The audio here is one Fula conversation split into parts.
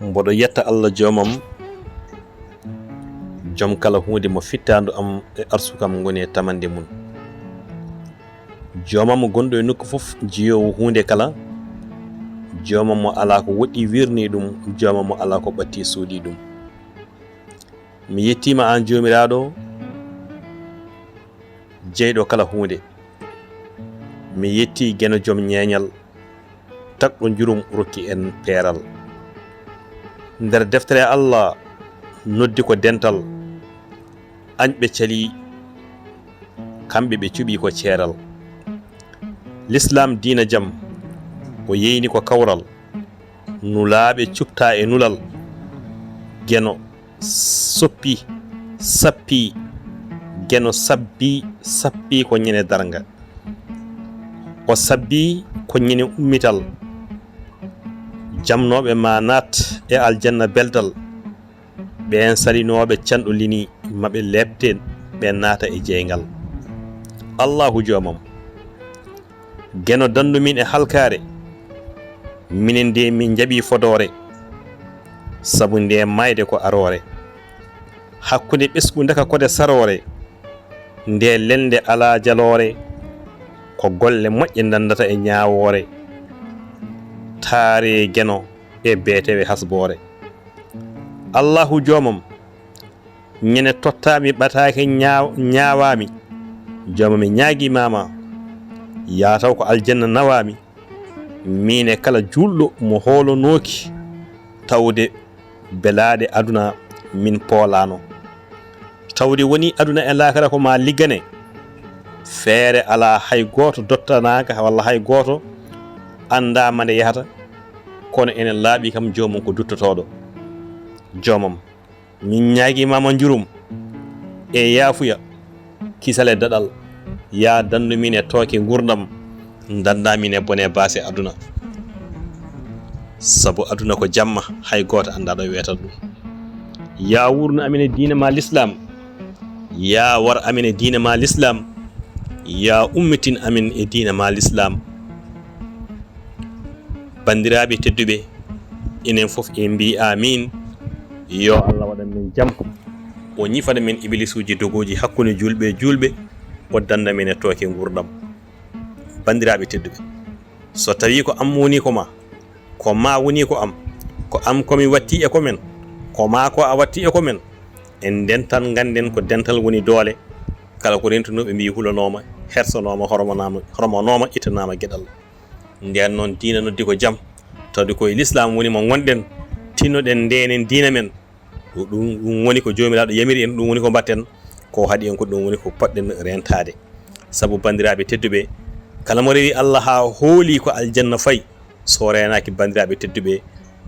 mboɗo yetta Allah joomam joom kala hunde mo fittandu am e arsukam goni e tamande mum. Joomam gonɗo e nokku fof jiyowo hunde kala, joomam mo ala ko woɗɗi wirni ɗum, joomam mo ala ko ɓatti suuɗi ɗum. Mi yettima an joomiraɗo jeyɗo kala hunde, mi yetti geno joom ñeeñal tagɗo jurum rokki en peeral. Nder deftere Allah noddi ko dental, añɓe cali kamɓe ɓe cuɓi ko ceeral. L'islam diina jam o yeyni ko kawral, nulaaɓe cupta e nulal, geno soppi sappi, geno sabbi sappi ko ñene darga, o sabbi ko ñene ummital, jamnoɓe ma naat e aljanna beldal, ɓen salinoɓe canɗo lini maɓe lebte ɓe naata e jeygal. Allahu joomam, geno dandu min e halkare, minen nde min jaɓi fodore, sabu nde mayde ko arore, hakkude ɓesgu daka kode sarore, nde lende ala jalore, ko golle moƴƴe dandata e ñawore, taare geno e beetewe hasbore. Allahu joomam, ñene tottami ɓatake ñawami, joomam ñaguimama yataw ko aljanna nawami, min e kala julɗo mo holonoki tawde belade aduna min poolano, tawde woni aduna e lakara ko ma liggane, feere ala hay goto dottanaka walla hay goto anda mande yahata, kono enen laaɓi kam joomum ko duttotoɗo. Joomam, min ñaguimama jurum e yaafuya kisale daɗal, ya dandu min e tooke gurdam, danda min e bone baase aduna, sabu aduna ko jamma, hay goto anda ɗo wiyata ɗum. Ya wurno amin e diina ma l'islam, ya war amin e diina ma l'islam, ya ummitin amin e diina ma l'islam. Bandiraɓe tedduɓe, enen fof en mbi amin. Yo Allah waɗan min jam, o ñifana min iblisuji dogoji hakkude julɓe julɓe, o danda min e tooke gurdam. Bandiraɓe tedduɓe, so tawi ko am woni ko ma, ko ma woni ko am komi watti e ko men, ko ma ko a watti e ko men, en dental ganden ko dental woni doole. Kala ko rentunoɓe mbi hulanoma, hersanoma, hormonoma, ittanama gueɗal. Nden noon diina noddi ko jaam, tawde koye l'islam woni mo gonɗen, tinnoɗen ndenen diina men, ɗum woni ko jomiraɗo yamiri en, ɗum woni ko batten, ko haɗi en ko ɗum woni ko poɗɗen rentade. Sabu bandiraɓe tedduɓe, kala mo rewi Allah ha hooli ko aljanna fayi, so renaki bandiraɓe tedduɓe,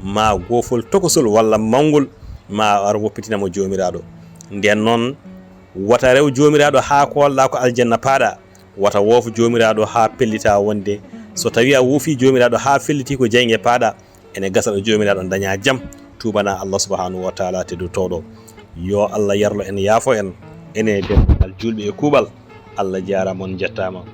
ma gofol tokosol walla mawgol ma ar woppitinamo jomiraɗo. Nden noon wata rew jomiraɗo ha kolɗa ko aljanna paaɗa, wata woofu jomiraɗo ha pellita wonde. So tawi a woofi jomiraɗo ha felliti ko jeyge paaɗa, ene gasa ɗo jomiraɗo daña jaam, tubana Allah subhanahu wa taala teddutoɗo. Yo Allah yarlo en yaafo en, ene dental julɓe e kuuɓal. Allah jarama, on jettama.